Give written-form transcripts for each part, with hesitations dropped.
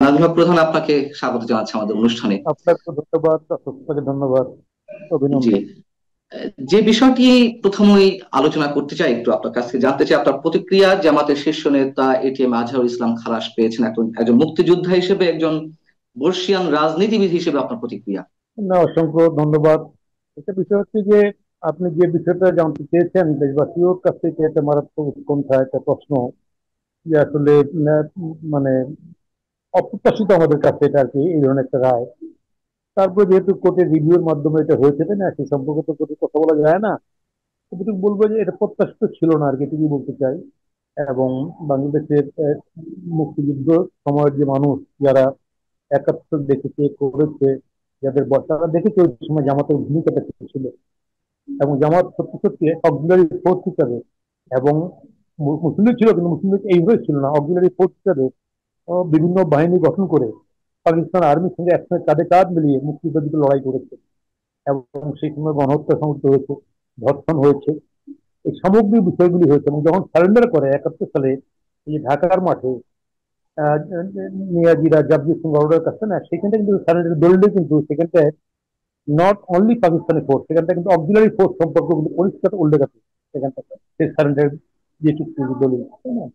নাজমুল হক প্রধান, আপনাকে স্বাগত জানাচ্ছি আমাদের অনুষ্ঠানে। আপনাকে ধন্যবাদ, আপনাকে ধন্যবাদ, জি। অভিনন্দন। যে বিষয়টি প্রথমেই আলোচনা করতে চাই, একটু আপনার কাছ থেকে জানতে চাই আপনার প্রতিক্রিয়া। জামাতের শীর্ষ নেতা এটিএম আজহারুল একজন খালাস পেয়েছেন, একজন একজন মুক্তিযোদ্ধা হিসেবে, একজন বর্ষিয়ান রাজনীতিবিদ হিসেবে আপনার প্রতিক্রিয়া। না, অসংখ্য ধন্যবাদ। একটা বিষয় হচ্ছে যে আপনি যে বিষয়টা জানতে চেয়েছেন দেশবাসীর কাছ থেকে, একটা মারাত্মক উৎকণ্ঠা, একটা প্রশ্ন যে আসলে মানে অপ্রত্যাশিত আমাদের কাছে এটা আর কি, এই ধরনের একটা রায়। তারপরে যেহেতু কোর্টের রিভিউর মাধ্যমে এটা হয়েছে, তাই না, সেই সম্পর্কে তো কোর্টে কথা বলা যায় না। কিন্তু বলবো যে এটা প্রত্যাশিত ছিল না আর কি, এটুকুই বলতে চাই। এবং বাংলাদেশের মুক্তিযুদ্ধ সময়ের যে মানুষ যারা একাত্তর দেখেছে, করেছে, যাদের বয়স, তারা দেখেছে ওই সময় জামাতের ভূমিকাটা কি ছিল। এবং জামাত সত্যি সত্যি অক্সিলারি ফোর্স হিসাবে, এবং মুসলিম লীগ ছিল কিন্তু মুসলিম লীগ এইভাবে ছিল না, অক্সিলারি ফোর্স হিসাবে বিভিন্ন বাহিনী গঠন করে পাকিস্তান আর্মির সঙ্গে একসঙ্গে কাঁধে কাঁধ মিলিয়ে মুক্তিযুদ্ধে লড়াই করেছে। এবং সেই সময় গণহত্যা সংঘটিত হয়েছে, ধর্ষণ হয়েছে, এই সামগ্রিক বিষয়গুলি হয়েছে। এবং যখন সারেন্ডার করে 71 সালে এই যে ঢাকার মাঠে আহ, নিয়াজিরা জাবজিৎ সিং অরোরার কাছে, না সেখানটা কিন্তু সারেন্ডার দলিলে কিন্তু সেখানটায় নট অনলি পাকিস্তানি ফোর্স, সেখানটা কিন্তু অক্সিলারি ফোর্স সম্পর্কে কিন্তু পরিষ্কার উল্লেখ আছে সেখানটা, সেই সারেন্ডার যে চুক্তি দলিল, তাই না?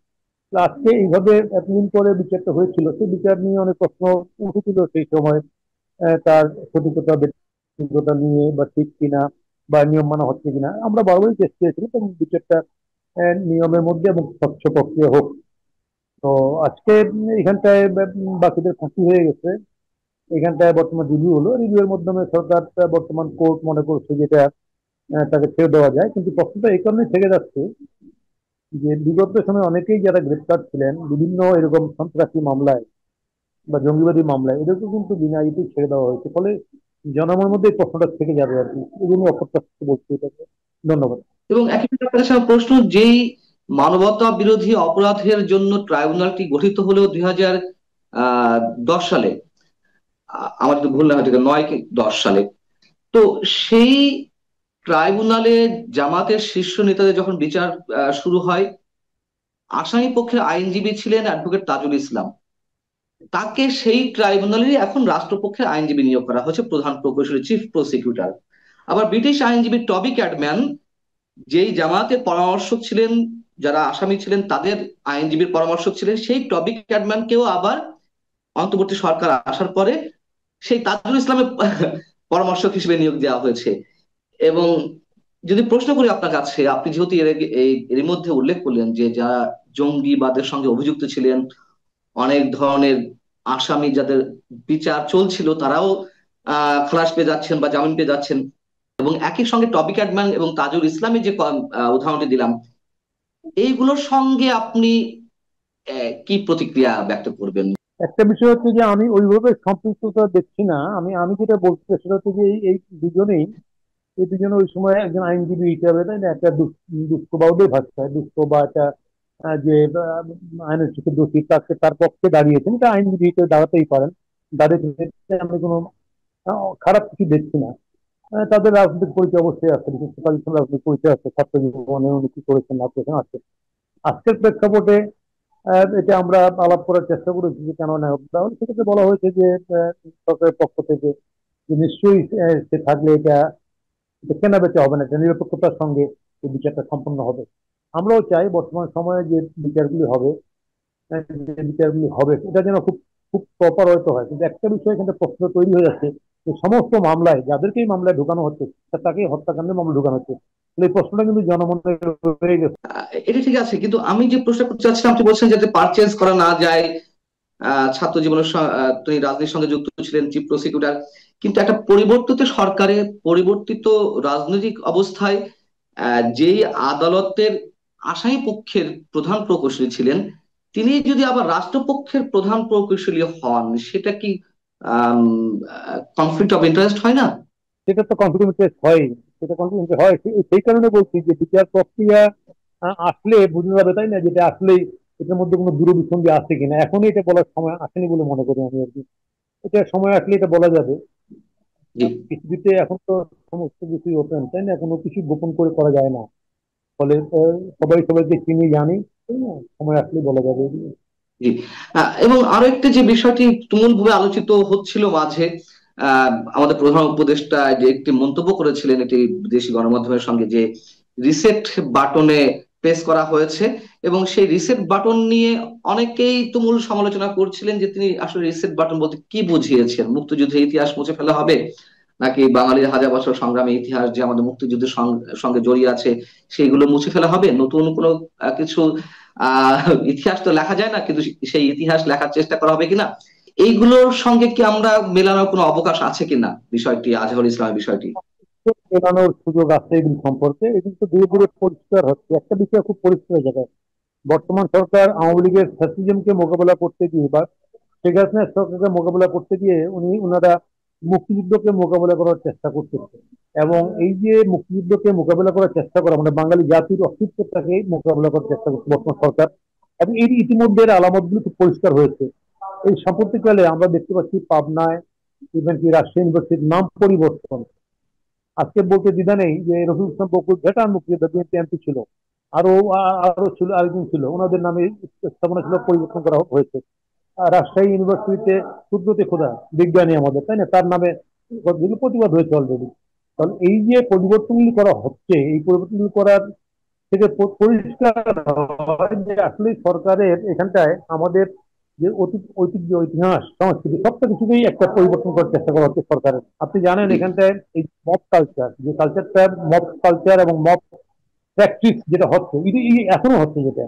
তো আজকে এইভাবে এতদিন পরে বিচারটা হয়েছিল, সেই বিচার নিয়ে অনেক প্রশ্ন উঠেছিল সেই সময়। তার সঠিকতা ব্যক্তিগতা নিয়ে বা ঠিক কিনা, বা নিয়ম মানা হচ্ছে কিনা। আমরা বারবারই চেষ্টা করেছিলাম এবং বিচারটা নিয়মের মধ্যে এবং স্বচ্ছ প্রক্রিয়া হোক। তো আজকে এখানটায় বাকিদের ফাঁসি হয়ে গেছে। এখানটায় বর্তমান রিভিউ হলো, রিভিউর মাধ্যমে সরকার, বর্তমান কোর্ট মনে করছে যেটা তাকে ছেড়ে দেওয়া যায়। কিন্তু প্রশ্নটা এই কারণে থেকে যাচ্ছে যে বিগত সময় অনেকেই যারা গ্রেপ্তার ছিলেন বিভিন্ন এরকম সন্ত্রাসী মামলায় বা জঙ্গিবাদী মামলায়, এদেরকে কিন্তু বিনা ইতি ছেড়ে দেওয়া হয়েছে। ফলে জনগণের মধ্যে এই প্রশ্নটা থেকে যাবে আর কি, এই জন্য অপ্রত্যাশিত বলছি এটাকে। ধন্যবাদ। এবং একই সাথে আপনার কাছে আমার প্রশ্ন, যেই মানবতা বিরোধী অপরাধের জন্য ট্রাইব্যুনালটি গঠিত হলো 2010 সালে, আমার যদি ভুল না হয়, ঠিক 9 কি 10 সালে। তো সেই ট্রাইব্যুনালে জামাতের শীর্ষ নেতাদের যখন বিচার শুরু হয়, আসামি পক্ষের আইনজীবী ছিলেন অ্যাডভোকেট তাজুল ইসলাম। তাকে সেই ট্রাইব্যুনালেরই এখন রাষ্ট্রপক্ষের আইনজীবী নিয়োগ করা হয়েছে, প্রধান প্রকৌশলী, চিফ প্রসিকিউটর। আবার ব্রিটিশ আইনজীবী টবি ক্যাডম্যান, যেই জামাতের পরামর্শক ছিলেন, যারা আসামি ছিলেন তাদের আইনজীবীর পরামর্শক ছিলেন, সেই টবি ক্যাডম্যানকেও আবার অন্তর্বর্তী সরকার আসার পরে সেই তাজুল ইসলামের পরামর্শক হিসেবে নিয়োগ দেওয়া হয়েছে। এবং যদি প্রশ্ন করি আপনার কাছে, আপনি যেহেতু এর মধ্যে উল্লেখ করলেন যে যারা জঙ্গিবাদের সঙ্গে অভিযুক্ত ছিলেন, অনেক ধরনের আসামি যাদের বিচার চলছিল, তারাও খালাস পেয়ে যাচ্ছেন বা জামিন পেয়ে যাচ্ছেন, এবং একই সঙ্গে টবি ক্যাডম্যান এবং তাজুল ইসলামের যে উদাহরণটি দিলাম, এইগুলোর সঙ্গে আপনি কি প্রতিক্রিয়া ব্যক্ত করবেন? একটা বিষয় হচ্ছে যে আমি ওইভাবে সম্পৃক্ততা দেখছি না। আমি আমি যেটা বলতে চাই সেটা হচ্ছে যে এই দুজনেই, এই দুজনে ওই সময় একজন আইনজীবী হিসাবে, তাই না, একটা দুঃখ বা ওদের ভাষায় দুঃখ বা একটা যে আইনের চোখে দোষী, তাকে তার পক্ষে দাঁড়িয়েছেন, এটা আইনজীবী হিসেবে দাঁড়াতেই পারেন। দাঁড়িয়ে আমি কোনো খারাপ কিছু দেখছি না। তাদের রাজনৈতিক পরিচয় অবশ্যই আছে, বিশেষ করে পাকিস্তান রাজনৈতিক পরিচয় আছে, ছাত্র জীবনে উনি কি করেছেন না করেছেন আছে। আজকের প্রেক্ষাপটে এটা আমরা আলাপ করার চেষ্টা করেছি যে কেন না, তাহলে সেক্ষেত্রে বলা হয়েছে যে সরকারের পক্ষ থেকে যে নিশ্চয়ই সে থাকলে এটা এটা কেনা বেচা হবে না, এটা নিরপেক্ষতার সঙ্গে এই বিচারটা সম্পন্ন হবে। আমরাও চাই বর্তমান সময়ে যে বিচারগুলি হবে, যে বিচারগুলি হবে এটা যেন খুব খুব প্রপার হয়তো হয়। কিন্তু একটা বিষয় এখানে প্রশ্ন তৈরি হয়ে যাচ্ছে যে সমস্ত মামলায় যাদেরকেই মামলায় ঢোকানো হচ্ছে তাকেই হত্যাকাণ্ডের মামলা ঢোকানো হচ্ছে। তাহলে এই প্রশ্নটা কিন্তু জনমনে রয়ে গেছে। এটা ঠিক আছে, কিন্তু আমি যে প্রশ্ন করতে চাচ্ছিলাম, আপনি বলছেন যাতে পারচেজ করা না যায়। ছাত্র জীবনের তিনি রাজনীতির সঙ্গে যুক্ত ছিলেন, চিফ প্রসিকিউটর। কিন্তু একটা পরিবর্তিত সরকারে, পরিবর্তিত রাজনৈতিক অবস্থায় যেই আদালতের আসামি পক্ষের প্রধান প্রকৌশলী ছিলেন, তিনি যদি আবার রাষ্ট্রপক্ষের প্রধান প্রকৌশলী হন, সেটা কি কনফ্লিক্ট অফ ইন্টারেস্ট হয় না? সেটা তো কনফিডেন্স হয়, সেটা কনফিডেন্স হয়। সেই কারণে বলছি যে বিচার প্রক্রিয়া আসলে বোঝা যাবে, তাই না, যেটা আসলে এটার মধ্যে কোনো দূরভিসন্ধি আছে কিনা। এখনই এটা বলার সময় আসেনি বলে মনে করি আমি আর কি। এটা সময় আসলে এটা বলা যাবে। জি। পৃথিবীতে এখন তো সমস্ত কিছুই ওপেন, তাই না, কোনো কিছু গোপন করে করা যায় না। ফলে সবাই সবাইকে চিনি জানি, তাই না, সময় আসলে বলা যাবে এগুলো। জি। এবং আরো একটা যে বিষয়টি তুমুলভাবে আলোচিত হচ্ছিল মাঝে, আমাদের প্রধান উপদেষ্টা যে একটি মন্তব্য করেছিলেন একটি বিদেশি গণমাধ্যমের সঙ্গে, যে রিসেট বাটনে প্রেস করা হয়েছে, এবং সেই রিসেট বাটন নিয়ে অনেকেই তুমুল সমালোচনা করছিলেন যে তিনি আসলে রিসেট বাটন বলতে কি বুঝিয়েছেন, মুক্তিযুদ্ধের ইতিহাস মুছে ফেলা হবে, নাকি বাঙালির হাজার বছর সংগ্রামী ইতিহাস যে আমাদের মুক্তিযুদ্ধের সঙ্গে জড়িয়ে আছে সেইগুলো মুছে ফেলা হবে, নতুন কোনো কিছু আহ ইতিহাস তো লেখা যায় না, কিন্তু সেই ইতিহাস লেখার চেষ্টা করা হবে কিনা, এইগুলোর সঙ্গে কি আমরা মেলানোর কোনো অবকাশ আছে কিনা, বিষয়টি আজহারুল ইসলামের বিষয়টি? মেলানোর সুযোগ আছে এগুলি সম্পর্কে। এগুলি তো ধীরে ধীরে পরিষ্কার হচ্ছে। একটা বিষয় খুব পরিষ্কার হয়ে যাবে, বর্তমান সরকার আওয়ামী লীগের ফ্যাসিজমকে মোকাবেলা করতে গিয়ে বা শেখ হাসিনা সরকারকে মোকাবেলা করতে গিয়ে ওনারা মুক্তিযুদ্ধকে মোকাবেলা করার চেষ্টা করতেছে। এবং এই যে মুক্তিযুদ্ধকে মোকাবেলা করার চেষ্টা করা, মানে বাঙালি জাতির অস্তিত্বটাকে মোকাবেলা করার চেষ্টা করছে বর্তমান সরকার। এবং এই ইতিমধ্যে এর আলামতগুলো খুব পরিষ্কার হয়েছে। এই সাম্প্রতিককালে আমরা দেখতে পাচ্ছি পাবনায়, ইভেন কি রাজশাহী ইউনিভার্সিটির নাম পরিবর্তন। আজকে বলতে দ্বিধা নেই যে রফিকুল ইসলাম বকুল ভেটার মুক্তিযোদ্ধা, বিএনপি এমপি ছিল, আরো আরো ছিল, আরেকজন ছিল, ওনাদের নামে স্থাপনা ছিল, পরিবর্তন করা হয়েছে। রাজশাহী ইউনিভার্সিটিতে সুব্রত খোদা, বিজ্ঞানী আমাদের, তাই না, তার নামে কতগুলো প্রতিবাদ হয়েছে অলরেডি। তাহলে এই যে পরিবর্তনগুলি করা হচ্ছে, এই পরিবর্তনগুলি করার থেকে পরিষ্কার হয় যে আসলে সরকারের এখানটায় আমাদের যে ঐতিহ্য, ইতিহাস, সংস্কৃতি সবটা কিছুকেই একটা পরিবর্তন করার চেষ্টা করা হচ্ছে সরকারের। আপনি জানেন জি। এখানটায় এই মব কালচার, যে কালচারটা মব কালচার এবং মব প্র্যাকটিস যেটা হচ্ছে, এই এখনো হচ্ছে যেটা,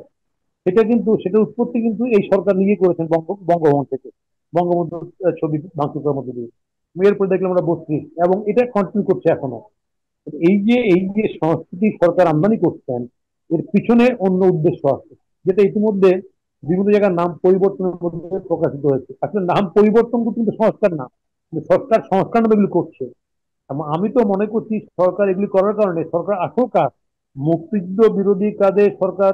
সেটা কিন্তু সেটার উৎপত্তি কিন্তু এই সরকার নিজে করেছেন বঙ্গভবন থেকে, বঙ্গবন্ধু ছবি ভাঙচুর করার মধ্যে দিয়ে। এরপরে দেখলাম আমরা 32, এবং এটা কন্টিনিউ করছে এখনো। এই যে সংস্কৃতি সরকার আমদানি করছেন, এর পিছনে অন্য উদ্দেশ্য আছে, যেটা ইতিমধ্যে বিভিন্ন জায়গার নাম পরিবর্তনের মধ্যে প্রকাশিত হয়েছে। আসলে নাম পরিবর্তন কিন্তু সংস্কার না, কিন্তু সরকার সংস্কার নামে এগুলি করছে। এবং আমি তো মনে করছি সরকার এগুলি করার কারণে সরকার আসল কাজ, মুক্তিযুদ্ধ বিরোধী কাজে সরকার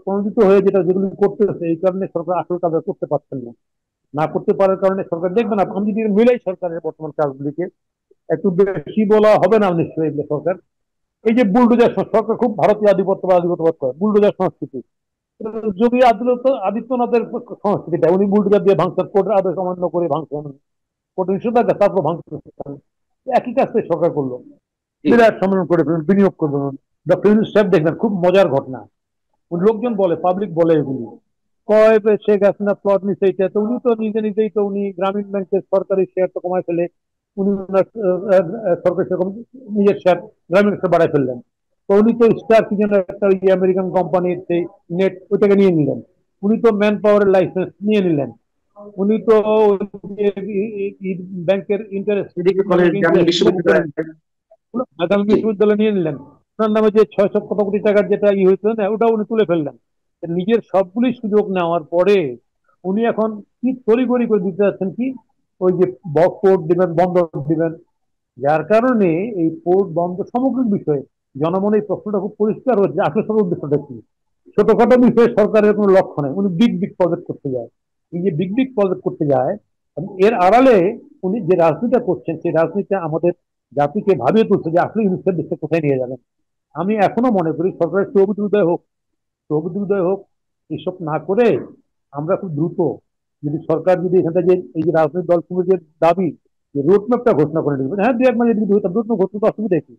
প্রণোদিত হয়ে যেগুলি করতেছে, এই কারণে সরকার আসল কাজ করতে পারছেন না। না করতে পারার কারণে সরকার, দেখবেন আমি যদি মিলাই সরকারের বর্তমান কাজগুলিকে, একটু বেশি বলা হবে না নিশ্চয়ই এগুলো সরকার। এই যে বুলডোজার সরকার খুব ভারতীয় আধিপত্যবাদ করে বুলডোজার সংস্কৃতি, যোগী আদিত্যনাথের সংস্কৃতিটা, উনি বুলডোজার দিয়ে ভাঙছেন, কোর্টের আদেশ অমান্য করে ভাঙছেন, কোর্ট নিষেধাজ্ঞা তারপর ভাঙছেন। একই কাজটাই সরকার করলো, জি। বিরাট সম্মেলন করে ফেলুন, বিনিয়োগ করবেন। ডক্টর ইউনূস সাহেব দেখবেন খুব মজার ঘটনা, লোকজন বলে, পাবলিক বলে এগুলি, কয় শেখ হাসিনা প্লট নিচ্ছে এটা, তো উনি তো নিজে নিজেই তো উনি গ্রামীণ ব্যাংকের সরকারি শেয়ার তো কমায় ফেলে, উনি ওনার সরকারি সেরকম নিজের শেয়ার, গ্রামীণ শেয়ার বাড়ায় ফেললেন। তো উনি তো স্টার কি যেন একটা ওই আমেরিকান কোম্পানির সেই নেট, ওইটাকে নিয়ে নিলেন। উনি তো ম্যান পাওয়ারের লাইসেন্স নিয়ে নিলেন। উনি তো ব্যাংকের ইন্টারেস্ট, মেডিকেল কলেজ, ব্যাংকের জাতীয় ইন্টারেস্ট করে বিশ্ববিদ্যালয়। ঢাকা জি। বিশ্ববিদ্যালয় নিয়ে নিলেন। ওনার নামে যে 600 কত কোটি টাকার যেটা হয়েছিল না, ওটা উনি তুলে ফেললেন। নিজের সবগুলি সুযোগ নেওয়ার পরে উনি এখন কি তড়িঘড়ি করে দিতে যাচ্ছেন কি, ওই যে পোর্ট দিবেন, বন্দর দিবেন, যার কারণে এই পোর্ট বন্ধ সামগ্রিক বিষয়ে জনমনে এই প্রশ্নটা খুব পরিষ্কার হচ্ছে আসলে সব উদ্দেশ্যটা কি। ছোটখাটো বিষয়ে সরকারের কোনো লক্ষ্য নেই, উনি বিগ বিগ প্রজেক্ট করতে যায়। এই যে বিগ বিগ প্রজেক্ট করতে যায়, এর আড়ালে উনি যে রাজনীতিটা করছেন, সেই রাজনীতিটা আমাদের জাতিকে ভাবিয়ে তুলছে যে আসলে ইউনিসেফ দেশটা কোথায় নিয়ে যাবেন। আমি এখনো মনে করি সরকারের সৌবিধি উদয় হোক, এসব না করে আমরা খুব দ্রুত, যদি সরকার যদি এখানটা যে এই যে রাজনৈতিক দলগুলোর যে দাবি, যে রোডম্যাপটা ঘোষণা করে দিবেন, হ্যাঁ 2-1 মাস যদি হইতাম, রোডম্যাপ ঘোষণা তো অসুবিধা কি।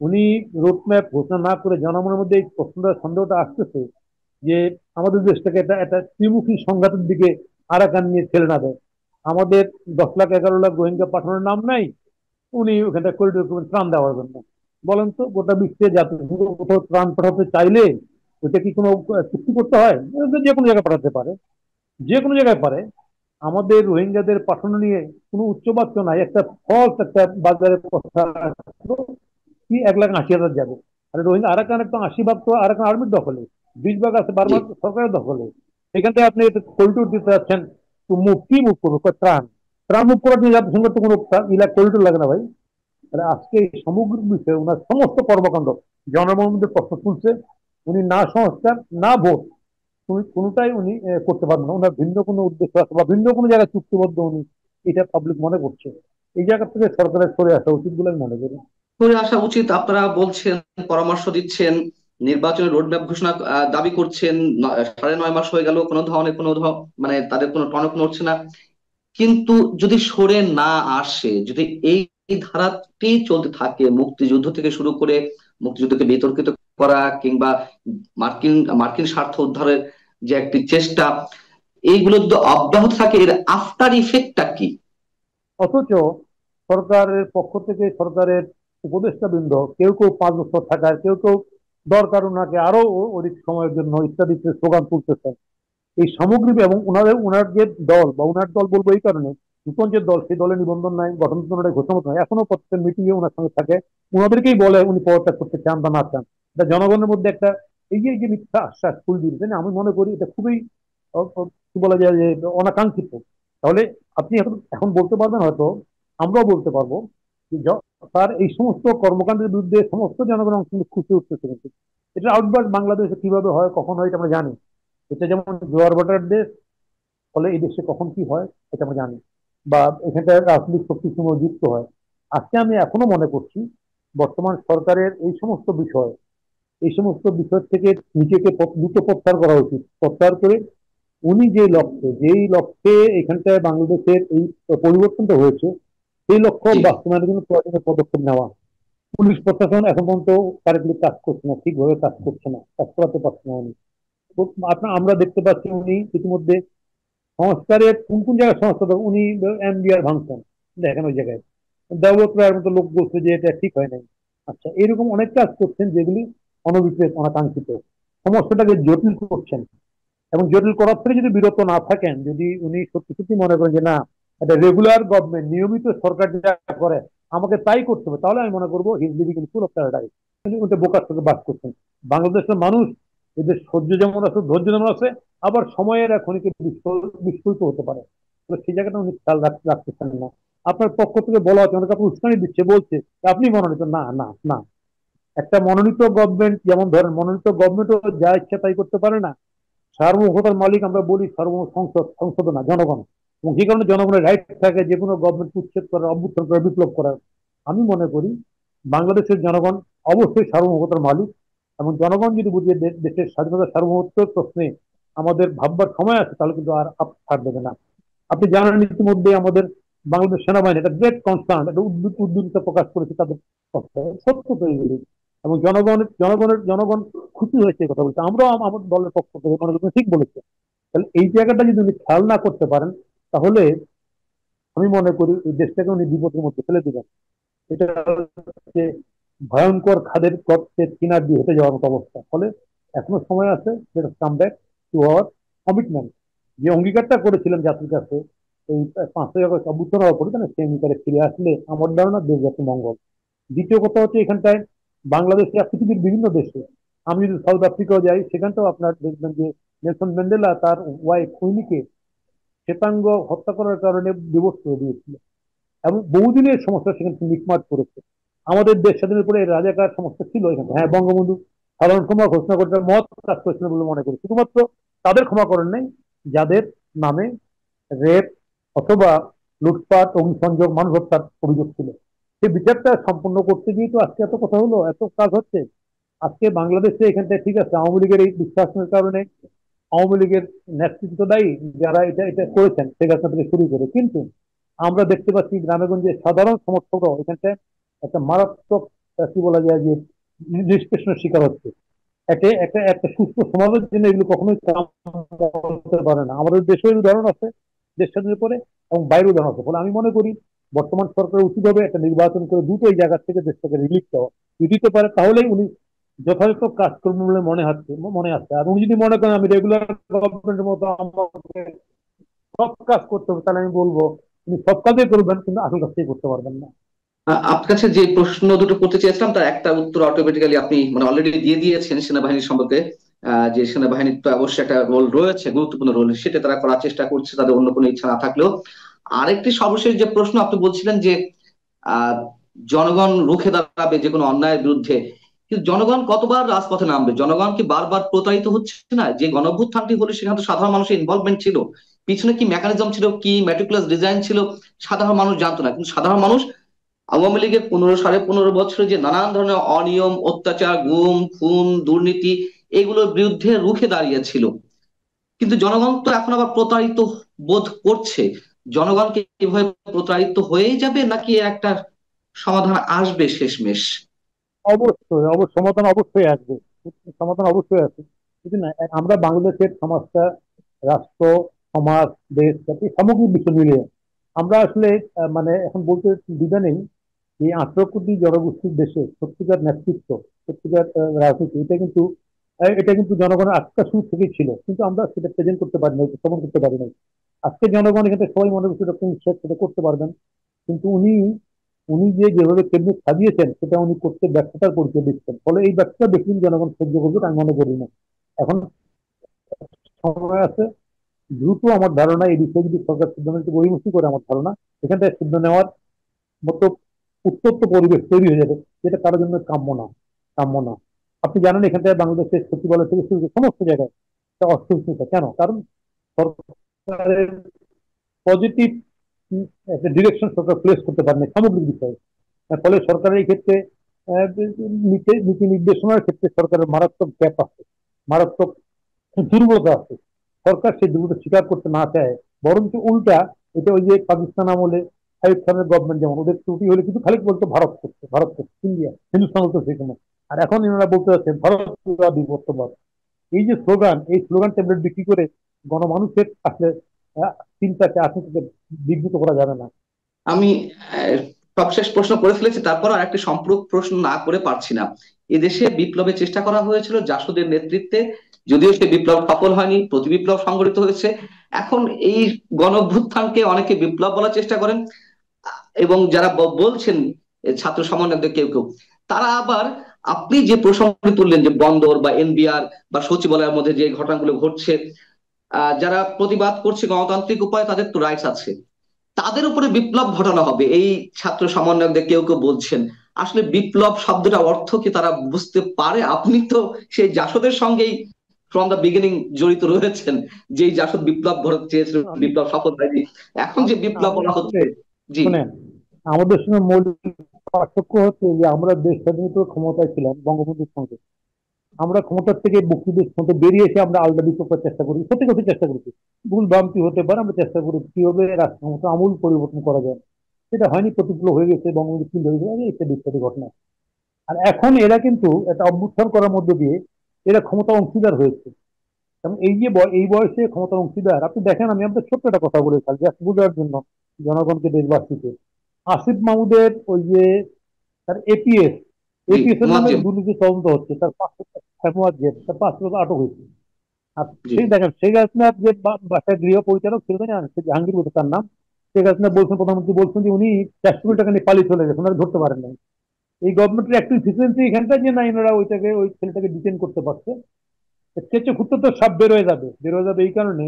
উনি রোডম্যাপ ঘোষণা না করে জনগণের মধ্যে এই প্রশ্নটা, সন্দেহটা আসতেছে যে আমাদের দেশটাকে একটা একটা ত্রিমুখী সংঘাতের দিকে আরাকান নিয়ে ঠেলে না দেয়। আমাদের 10 লাখ 11 লাখ রোহিঙ্গা পাঠানোর নাম নাই, উনি ওখানটা করিডোর করবেন ত্রাণ দেওয়ার জন্য। বলেন তো, গোটা বিশ্বে জাতিসংঘ কোথাও ত্রাণ পাঠাতে চাইলে ওইটা কি কোনো চুক্তি করতে হয়? যে কোনো জায়গায় পাঠাতে পারে, যে কোনো জায়গায় পারে। আমাদের রোহিঙ্গাদের পাঠানো নিয়ে কোনো উচ্চবাচ্য নাই, একটা ফলস একটা বাজারে কথা আসলো কি 1,80,000 যাবে। আর রোহিঙ্গা আরাকানের তো 80 ভাগ তো আরাকান আর্মির দখলে, 20 ভাগ আছে জি। বার্মার সরকারের দখলে। এখান থেকে আপনি করিডোর দিতে যাচ্ছেন, তো মুভ কি মুভ করবো, ত্রাণ, ত্রাণ মুভ করার জন্য জাতিসংঘ তো কোনো করিডোর লাগে না ভাই। তাহলে আজকে এই সামগ্রিক বিষয়ে ওনার সমস্ত কর্মকাণ্ড জনগণের মধ্যে প্রশ্ন তুলছে। উনি না সংস্কার না ভোট, কোনোটাই উনি করতে পারবেন না। ওনার ভিন্ন কোনো উদ্দেশ্য আছে বা ভিন্ন কোনো জায়গায় চুক্তিবদ্ধ উনি, এটা পাবলিক মনে করছে। এই জায়গা থেকে সরকারের সরে আসা উচিত বলে আমি মনে করি। করে আসা উচিত, আপনারা বলছেন, পরামর্শ দিচ্ছেন, নির্বাচনের রোডম্যাপ ঘোষণা দাবি করছেন। 9.5 মাস হয়ে গেল, কোনো ধরনের মানে তাদের কোনো টনক নড়ছে না। কিন্তু যদি সরে না আসে, যদি এই এই ধারাটি চলতে থাকে, মুক্তিযুদ্ধ থেকে শুরু করে মুক্তিযুদ্ধকে বিতর্কিত করা, কিংবা মার্কিন মার্কিন স্বার্থ উদ্ধারের যে একটি চেষ্টা, এইগুলো যদি অব্যাহত থাকে, এর আফটার ইফেক্টটা কি? অথচ সরকারের পক্ষ থেকে, সরকারের উপদেষ্টা বৃন্দ কেউ কেউ 5 বছর থাকার, কেউ কেউ দরকার ওনাকে আরো অধিক সময়ের জন্য ইত্যাদি স্লোগান তুলতেছেন। এই সামগ্রিক এবং ওনার যে দল বা ওনার দল বলবো এই কারণে, নতুন যে দল সেই দলের নিবন্ধন নাই, গঠনতন্ত্র ঘোষণা নাই, এখনো প্রত্যেক মিটিং এ ওনার সঙ্গে থাকে। ওনাদেরকেই বলে উনি পদত্যাগ করতে চান বা না চান। এটা জনগণের মধ্যে একটা এই যে মিথ্যা আশ্বাস ফুল দিচ্ছে না, আমি মনে করি এটা খুবই কি বলা যায় যে অনাকাঙ্ক্ষিত। তাহলে আপনি এখন এখন বলতে পারবেন হয়তো, আমরাও বলতে পারবো যে তার এই সমস্ত কর্মকাণ্ডের বিরুদ্ধে সমস্ত জনগণ অংশ নিয়ে খুশি উঠতেছে, কিন্তু এটা আউটবার্ড বাংলাদেশে কিভাবে হয়, কখন হয়, এটা আমরা জানি। এটা যেমন জোয়ার ভাটার দেশ, ফলে এই দেশে কখন কি হয় এটা আমরা জানি, বা এখানকার রাজনৈতিক শক্তির সঙ্গে যুক্ত হয়। আজকে আমি এখনো মনে করছি বর্তমান সরকারের এই সমস্ত বিষয় থেকে নিজেকে দ্রুত প্রত্যাহার করা উচিত। প্রত্যাহার করে উনি যেই লক্ষ্যে এখানটায় বাংলাদেশের এই পরিবর্তনটা হয়েছে, সেই লক্ষ্য জি। বাস্তবায়নের জন্য প্রয়োজনীয় পদক্ষেপ নেওয়া। পুলিশ প্রশাসন এখন পর্যন্ত কারেক্টলি কাজ করছে না, ঠিকভাবে কাজ করছে না, কাজ করাতে পারছে না উনি। তো আমরা দেখতে পাচ্ছি উনি ইতিমধ্যে সংস্কারের কোন কোন জায়গায় সংস্কার উনি এমবিআর ভাঙছেন, দেখেন ওই জায়গায় দেওবত রায়ের মতো লোক বলছে যে এটা ঠিক হয় নাই। আচ্ছা, এরকম অনেক কাজ করছেন যেগুলি অনভিপ্রেত, অনাকাঙ্ক্ষিত, সমস্যাটাকে জটিল করছেন। এবং জটিল করার থেকে যদি বিরত না থাকেন, যদি উনি সত্যি সত্যি মনে করেন যে না, এটা রেগুলার গভর্নমেন্ট, নিয়মিত সরকার যা করে আমাকে তাই করতে হবে, তাহলে আমি মনে করবো his living in full of paradise. উনি বোকার থেকে বাস করছেন। বাংলাদেশের মানুষ, এদের সহ্য যেমন আছে, ধৈর্য যেমন আছে, আবার সময়ের এখনই বিস্ফোরিত হতে পারে। তো সেই জায়গাটা উনি খেয়াল রাখতেছেন না। আপনার পক্ষ থেকে বলা হচ্ছে, অনেক আপনি উস্কানি দিচ্ছে, বলছে যে আপনি মনোনীত, না না না। একটা মনোনীত গভর্নমেন্ট, যেমন ধরেন মনোনীত গভর্নমেন্টও যা ইচ্ছা তাই করতে পারে না। সার্বভৌমতার মালিক আমরা বলি সংসদ না, জনগণ। এবং যে কারণে জনগণের রাইট থাকে যে কোনো গভর্নমেন্ট উচ্ছেদ করার, অভ্যুত্থান করার, বিপ্লব করার। আমি মনে করি বাংলাদেশের জনগণ অবশ্যই সার্বভৌমতার মালিক, এবং জনগণ যদি বুঝিয়ে দেশের স্বাধীনতা সার্বভৌমত্বের প্রশ্নে আমাদের ভাববার সময় আছে, তাহলে কিন্তু আর ছাড় দেবে না। আপনি জানেন ইতিমধ্যে আমাদের বাংলাদেশ সেনাবাহিনী একটা গ্রেট কনসার্ন, একটা উদ্বিগ্নতা প্রকাশ করেছে তাদের পক্ষে, সত্য তো এইগুলি। এবং জনগণ খুশি হয়েছে এই কথা বলছে, আমরাও আমাদের দলের পক্ষ থেকে মনে করি ঠিক বলেছে। তাহলে এই জায়গাটা যদি উনি খেয়াল না করতে পারেন, তাহলে আমি মনে করি এই দেশটাকে উনি বিপদের মধ্যে ফেলে দিবেন। এটা হচ্ছে ভয়ঙ্কর খাদের গর্তে কিনার দিয়ে হেঁটে যাওয়ার মতো অবস্থা। ফলে এখনো সময় আছে, যেটা come back to our commitment, যে অঙ্গীকারটা করেছিলেন জাতির কাছে এই 5ই আগস্ট অভ্যুত্থান হওয়ার পরে, সেই অঙ্গীকারে ফিরে আসলে আমার ধারণা দেশ জাতি মঙ্গল। দ্বিতীয় কথা হচ্ছে এখানটায় বাংলাদেশে আর পৃথিবীর বিভিন্ন দেশে, আমি যদি সাউথ আফ্রিকাও যাই, সেখানটাও আপনার দেখবেন যে নেলসন ম্যান্ডেলা তার ওয়াইফ কুইনিকে শ্বেতাঙ্গ হত্যা করার কারণে ডিভোর্স করে দিয়েছিল, এবং বহুদিনের সমস্যা সেখানে মিটমাট করেছে। আমাদের দেশ স্বাধীনের পরে রাজাকার সমস্যা ছিল এখানে, হ্যাঁ, বঙ্গবন্ধু সাধারণ ক্ষমা ঘোষণা করতে মত কাজ করেছিলেন বলে মনে করি। শুধুমাত্র তাদের ক্ষমা করেন নাই যাদের নামে রেপ অথবা লুটপাট, অগ্নিসংযোগ, মানুষ হত্যার অভিযোগ ছিল। সেই বিচারটা সম্পন্ন করতে গিয়ে তো আজকে এত কথা হলো, এত কাজ হচ্ছে। আজকে বাংলাদেশে এখানটায় ঠিক আছে, আওয়ামী লীগের এই বিশ্বাসের কারণে আওয়ামী লীগের নেতৃত্ব দায়ী, যারা এটা এটা করেছেন শেখ হাসিনা থেকে শুরু করে, কিন্তু আমরা দেখতে পাচ্ছি গ্রামেগঞ্জে সাধারণ সমর্থকরাও এখানটায় একটা মারাত্মক কি বলা যায় যে নিষ্পেষণের শিকার হচ্ছে। একটা একটা একটা সুস্থ সমাজের জন্য এগুলো কখনোই কাম হতে পারে না। আমাদের দেশের উদাহরণ আছে দেশ স্বাধীনের পরে, এবং বাইরের উদাহরণ আছে। ফলে আমি মনে করি বর্তমান সরকার উচিত হবে একটা নির্বাচন করে দ্রুত এই জায়গা থেকে দেশটাকে রিলিফ দেওয়া। যদি দিতে পারে তাহলেই উনি যথাযথ কাজ করবেন বলে মনে আসছে। আর উনি যদি মনে করেন আমি রেগুলার গভর্নমেন্টের মতো আমাকে সব কাজ করতে হবে, তাহলে আমি বলবো উনি সব কাজই করবেন, কিন্তু আসল কাজটাই করতে পারবেন না। আপনার কাছে যে প্রশ্ন দুটো করতে চেয়েছিলাম, তার একটা উত্তর অটোমেটিক্যালি আপনি মানে অলরেডি দিয়ে দিয়েছেন সেনাবাহিনী সম্পর্কে। যে সেনাবাহিনীর তো অবশ্যই একটা রোল রয়েছে, গুরুত্বপূর্ণ রোল, সেটা তারা করার চেষ্টা করছে তাদের অন্য কোনো ইচ্ছা না থাকলেও। আরেকটি সর্বশেষ যে প্রশ্ন আপনি বলছিলেন যে আহ জনগণ রুখে দাঁড়াবে যে কোনো অন্যায়ের বিরুদ্ধে, কিন্তু জনগণ কতবার রাজপথে নামবে? জনগণ কি বারবার প্রতারিত হচ্ছে না? যে গণঅভ্যুত্থানটি হলো সেখানে তো সাধারণ মানুষের ইনভলভমেন্ট ছিল, পিছনে কি মেকানিজম ছিল, কি ম্যাটিকুলাস ডিজাইন ছিল, সাধারণ মানুষ জানতো না। কিন্তু সাধারণ মানুষ আওয়ামী লীগের 15 সাড়ে 15 বছরে যে নানান ধরনের অনিয়ম, অত্যাচার, গুম খুন, দুর্নীতি, এগুলোর বিরুদ্ধে রুখে দাঁড়িয়েছিল। কিন্তু জনগণ তো এখন আবার প্রতারিত বোধ করছে। জনগণকে এভাবে প্রতারিত হয়েই যাবে, নাকি এর একটা সমাধান আসবে শেষমেশ? অবশ্যই অবশ্যই সমাধান অবশ্যই আসবে, সমাধান অবশ্যই আছে। কিন্তু না, আমরা বাংলাদেশের সমাজটা, রাষ্ট্র, সমাজ, দেশ জাতি সামগ্রিক বিষয় মিলিয়ে আমরা আসলে মানে এখন বলতে দ্বিধা নেই, এই 18 কোটি জনগোষ্ঠীর দেশে সত্যিকার নেতৃত্ব, সত্যিকার রাজনীতি, এটা কিন্তু জনগণের আস্থা শুরু থেকেই ছিল, কিন্তু আমরা সেটা প্রেজেন্ট করতে পারি না, উপস্থাপন করতে পারি না। আজকে জনগণ এখানে সবাই মনে করছে ডক্টর ইউনূস সেটা করতে পারবেন, কিন্তু উনি উনি যেভাবে ক্যাবিনেট সাজিয়েছেন সেটা উনি করতে ব্যর্থতার পরিচয় দিচ্ছেন, ফলে এই ব্যর্থতা বেশি দিন জনগণ সহ্য করবে আমি মনে করি না। এখন সময় আছে, দ্রুত আমার ধারণা এই বিষয়ে যদি সরকার সিদ্ধান্ত বহির্মুখী করে, আমার ধারণা এখান থেকে সিদ্ধান্ত নেওয়ার মতো উত্তপ্ত পরিবেশ তৈরি হয়ে যাবে, যেটা কারোর জন্য কাম্য না, কাম্য না। আপনি জানেন এখান থেকে বাংলাদেশের সচিবালয় থেকে শুরু করে সমস্ত জায়গায় একটা অস্থিরতা কেন? কারণ সরকারের পজিটিভ একটা ডিরেকশন সরকার প্লেস করতে পারেনি সামগ্রিক বিষয়ে। ফলে সরকারের এই ক্ষেত্রে নীতি নির্দেশনার ক্ষেত্রে সরকারের মারাত্মক গ্যাপ আছে, মারাত্মক দুর্বলতা আছে। সরকার সেই দুর্বলতা স্বীকার করতে না চায়, বরঞ্চ উল্টা, এটা ওই যে পাকিস্তান আমলে আইয়ুব খানের গভর্নমেন্ট যেমন ওদের ত্রুটি হলে কিন্তু খালি বলতো ভারত করছে, ভারত করছে, ইন্ডিয়া হিন্দুস্তান বলতো সেখানে। আর এখন এনারা বলতে যাচ্ছেন ভারত বিভক্তবাদ। এই যে স্লোগান, এই স্লোগান ট্যাবলেট বিক্রি করে গণমানুষের আসলে চিন্তাকে আশঙ্কাকে বিঘ্নিত করা যাবে না। আমি সবশেষ প্রশ্ন করে ফেলেছি, তারপর আর একটা সম্পূরক প্রশ্ন না করে পারছি না। এদেশে বিপ্লবের চেষ্টা করা হয়েছিল জাসদের নেতৃত্বে, যদিও সে বিপ্লব সফল হয়নি, প্রতি বিপ্লব সংগঠিত হয়েছে। এখন এই গণ অভ্যুত্থানকে অনেকে বিপ্লব বলার চেষ্টা করেন, এবং যারা বলছেন ছাত্র সমন্বয়কদের কেউ কেউ, তারা আবার আপনি যে প্রসঙ্গ তুললেন যে বন্দর বা এনবিআর বা সচিবালয়ের মধ্যে যে ঘটনাগুলো ঘটছে, যারা প্রতিবাদ করছে গণতান্ত্রিক উপায়ে, তাদের তো রাইটস আছে, তাদের উপরে বিপ্লব ঘটানো হবে, এই ছাত্র সমন্বয়কদের কেউ কেউ বলছেন। আসলে বিপ্লব শব্দটার অর্থ কি তারা বুঝতে পারে? আপনি তো সেই জাসদের সঙ্গেই ফ্রম দ্য বিগিনিং জড়িত রয়েছেন, যেই জাসদ বিপ্লব ঘটাতে চেয়েছিল, আমি বিপ্লব সফল হয়নি, এখন যে বিপ্লব আমি বলা আসলে হচ্ছে। জি। শুনেন, আমাদের সঙ্গে মৌলিক পার্থক্য হচ্ছে যে আমরা দেশ স্বাধীনতার ক্ষমতায় ছিলাম বঙ্গবন্ধুর সঙ্গে। আমরা ক্ষমতার থেকে মুক্তিযুদ্ধের ক্ষমতা বেরিয়ে এসে আমরা আলাদা বিপ্লব করার চেষ্টা করি, সত্যি কথা চেষ্টা করেছি। ভুল ভ্রান্তি হতে পারে, আমরা চেষ্টা করি কিভাবে রাষ্ট্র ক্ষমতা আমূল পরিবর্তন করা যায়। সেটা হয়নি, প্রতিকূল হয়ে গেছে, বঙ্গবন্ধু চিন্তা হয়ে গেছে, ইত্যাদি ইত্যাদি ঘটনা। আর এখন এরা কিন্তু একটা অভ্যুত্থান করার মধ্যে দিয়ে এরা ক্ষমতা অংশীদার হয়েছে। এবং এই যে এই বয়সে ক্ষমতার অংশীদার, আপনি দেখেন, আমি আপনার ছোট্ট একটা কথা বলে থাকি জাস্ট বোঝার জন্য জনগণকে, দেশবাসীকে। আসিফ মাহমুদের ওই যে তার এপিএস, জি। এপিএস এর নামে মুয়াজ্জেম। দুর্নীতি তদন্ত হচ্ছে, তার 5 তার 5 বছর আটক হয়েছে। আর জি। সেই দেখেন শেখ হাসিনার যে বাসায় গৃহ পরিচালক ছিল না, সে জাহাঙ্গীর বলতে তার নাম, শেখ হাসিনা বলছেন, প্রধানমন্ত্রী বলছেন যে উনি 4 কোটি টাকা নিয়ে পালিয়ে চলে গেছেন, ওনারা ধরতে পারেন নাই। এই গভর্নমেন্টের একটু ইফিসিয়েন্সি এখানটা যে না, এনারা ওই ছেলেটাকে ডিটেন করতে পারছে। কেঁচো খুঁড়তে তো সব বের হয়ে যাবে এই কারণে।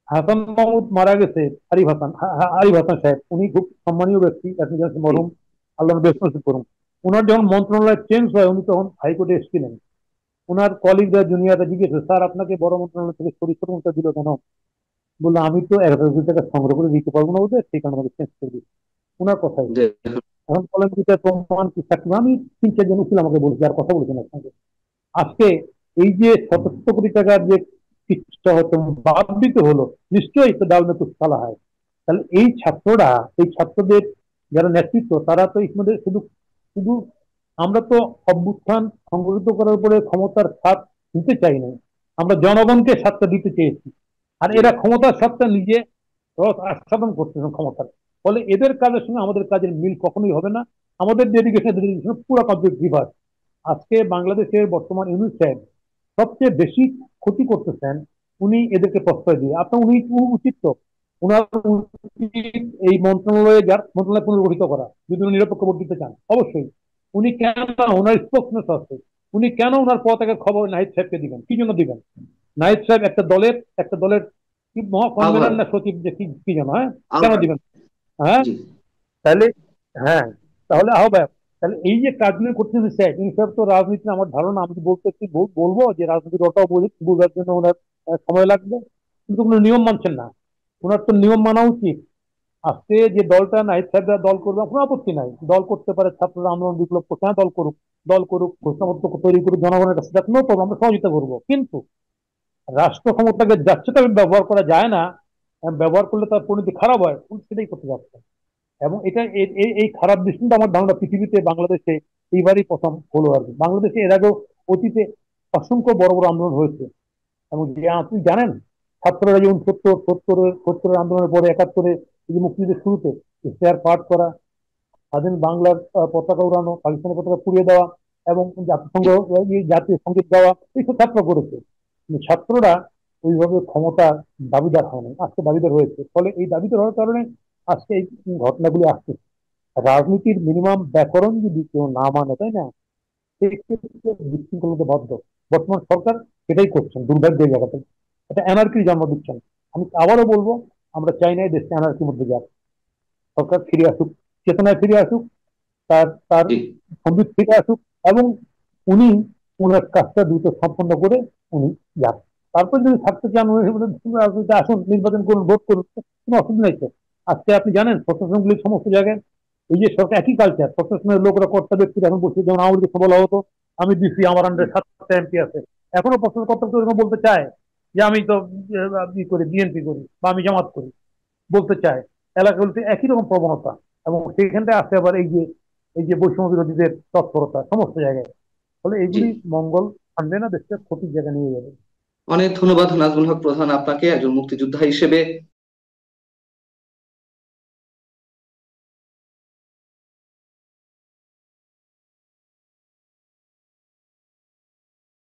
হাসান মাহমুদ মারা গেছে, আরিফ হাসান সাহেব, উনি খুব সম্মানীয় ব্যক্তি, আপনি জানেন, জি। মরহুম, আল্লাহ বেশ নসিব করুন। ওনার যখন মন্ত্রণালয় চেঞ্জ হয়, উনি তখন হাইকোর্টে এসেছিলেন। ওনার কলিগরা জুনিয়ররা জিজ্ঞেস, স্যার আপনাকে বড় মন্ত্রণালয় থেকে পরিশ্রমটা দিল কেন? বললো আমি তো 11,000 টাকা সংগ্রহ করে দিতে পারবো না ওদের, সেই কারণে আমাকে চেঞ্জ করে দিচ্ছি। ওনার কথাই। যে। এখন বলেন কি তার প্রমাণ কি থাকবে? আমি 3-4 জন উকিল আমাকে বলছি, আর কথা বলছেন আপনাকে। আজকে এই যে শত শত কোটি টাকার যে কিস্তিটা হয়তো বাদ দিতে হলো, নিশ্চয়ই তো ডাউনে কুছ ফেলা হয়। তাহলে এই ছাত্ররা, এই ছাত্রদের যারা নেতৃত্ব, তারা তো ইতিমধ্যে শুধু শুধু আমরা তো অভ্যুত্থান সংগঠিত করার উপরে ক্ষমতার স্বাদ নিতে চাই না, আমরা জনগণকে স্বাদটা দিতে চেয়েছি। আর জি। এরা ক্ষমতার স্বাদটা নিজে রস আস্বাদন করতেছেন ক্ষমতার। ফলে এদের কাজের সঙ্গে আমাদের কাজের মিল কখনোই হবে না। আমাদের ডেডিকেশন পুরো কমপ্লিট রিভার্স। আজকে বাংলাদেশের বর্তমান ইউনূস সাহেব সবচেয়ে বেশি ক্ষতি করতেছেন উনি এদেরকে প্রশ্রয় দিয়ে। আপনার উনি উচিত তো, ওনার উচিত এই মন্ত্রণালয় পুনর্গঠিত করা, যদি উনি নিরপেক্ষ ভোট দিতে চান অবশ্যই। উনি কেন, ওনার স্পোকসনেস আছে, উনি কেন ওনার পতাকার খবর নাহিদ সাহেবকে দিবেন? কি জন্য দিবেন? নাহিদ সাহেব একটা দলের কি আহ্বায়ক। মহাকনভেনর না সচিব, যে কি কি যেন, হ্যাঁ, কেন আহ্বায়ক। দিবেন? হ্যাঁ, জি। তাহলে, হ্যাঁ, তাহলে আহ্বায়ক। তাহলে এই যে কাজগুলো করতেছেন স্যার, ইনসাফ তো রাজনীতি, আমার ধারণা, আমি বলতে বলবো যে রাজনীতির ওটাও বোঝার জন্য ওনার সময় লাগবে, কিন্তু কোনো নিয়ম মানছেন না। ওনার তো নিয়ম মানা উচিত। আজকে যে দলটা নাই স্যাররা দল করবে কোনো আপত্তি নাই, দল করতে পারে, ছাত্ররা আন্দোলন বিপ্লব করছে, হ্যাঁ দল করুক, দল করুক, ঘোষণাপত্র তৈরি করুক, জনগণের কাছে যাক, নো প্রবলেম, আমরা সহযোগিতা করবো। কিন্তু রাষ্ট্র ক্ষমতাকে যাচ্ছে তবে ব্যবহার করা যায় না, ব্যবহার করলে তার পরিণতি খারাপ হয়, উনি সেটাই করতে যাচ্ছে। এবং এটা এই খারাপ দৃষ্টিটা আমার ধারণা পৃথিবীতে, বাংলাদেশে এইবারই প্রথম হলো আর কি। বাংলাদেশে এর আগেও অতীতে অসংখ্য বড় বড় আন্দোলন হয়েছে। এবং যে আপনি জানেন, ছাত্ররা যেমন সত্তরের আন্দোলনের পরে একাত্তরে এই যে মুক্তিযুদ্ধের শুরুতে ইশতেহার পাঠ করা, স্বাধীন বাংলার পতাকা উড়ানো, পাকিস্তানের পতাকা পুড়িয়ে দেওয়া, এবং জাতিসংঘ জাতীয় সঙ্গীত গাওয়া, এইসব ছাত্র করেছে। কিন্তু ছাত্ররা ওইভাবে ক্ষমতার দাবিদার হয় না, আজকে দাবিদার হয়েছে। ফলে এই দাবিদার হওয়ার কারণে আজকে এই ঘটনাগুলি আসছে। রাজনীতির মিনিমাম ব্যাকরণ যদি কেউ না মানে, তাই না, সেক্ষেত্রে বিশৃঙ্খলা হতে বাধ্য। বর্তমান সরকার সেটাই করছেন দুর্ভাগ্যের জায়গাতে, এটা অ্যানার্কির জন্ম দিচ্ছেন। আমি আবারও বলবো, আমরা চাই না এই দেশটা অ্যানার্কির মধ্যে যাক। সরকার ফিরে আসুক, চেতনায় ফিরে আসুক, তার তার জি। সঙ্গীত ফিরে আসুক, এবং উনি ওনার কাজটা দ্রুত সম্পন্ন করে উনি যান। তারপর যদি থাকতে চান রাজনীতিতে আসুন, নির্বাচন করুন, ভোট করুন, কোনো অসুবিধা নেই তো। আজকে আপনি জানেন প্রশাসনগুলির সমস্ত জায়গায় এই যে সরকার একই কালচার, প্রশাসনের লোকরা কর্তা ব্যক্তিরা এখন বসে, যেমন আওয়ামী লীগের বলা হতো আমি ডিসি, আমার আন্ডারে 7টা এমপি আছে। এখনো প্রশাসন কর্তা এরকম বলতে চায় যে আমি তো ই করি, বিএনপি করি, বা আমি জামাত করি, বলতে চায়। এলাকাগুলিতে একই রকম প্রবণতা, এবং সেইখানটায় আছে আবার এই যে বৈষম্য বিরোধীদের তৎপরতা সমস্ত জায়গায়। ফলে জি, এগুলি মঙ্গল আনবে না, দেশটা ক্ষতির জায়গা নিয়ে যাবে। অনেক ধন্যবাদ নাজমুল হক প্রধান আপনাকে, একজন মুক্তিযোদ্ধা হিসেবে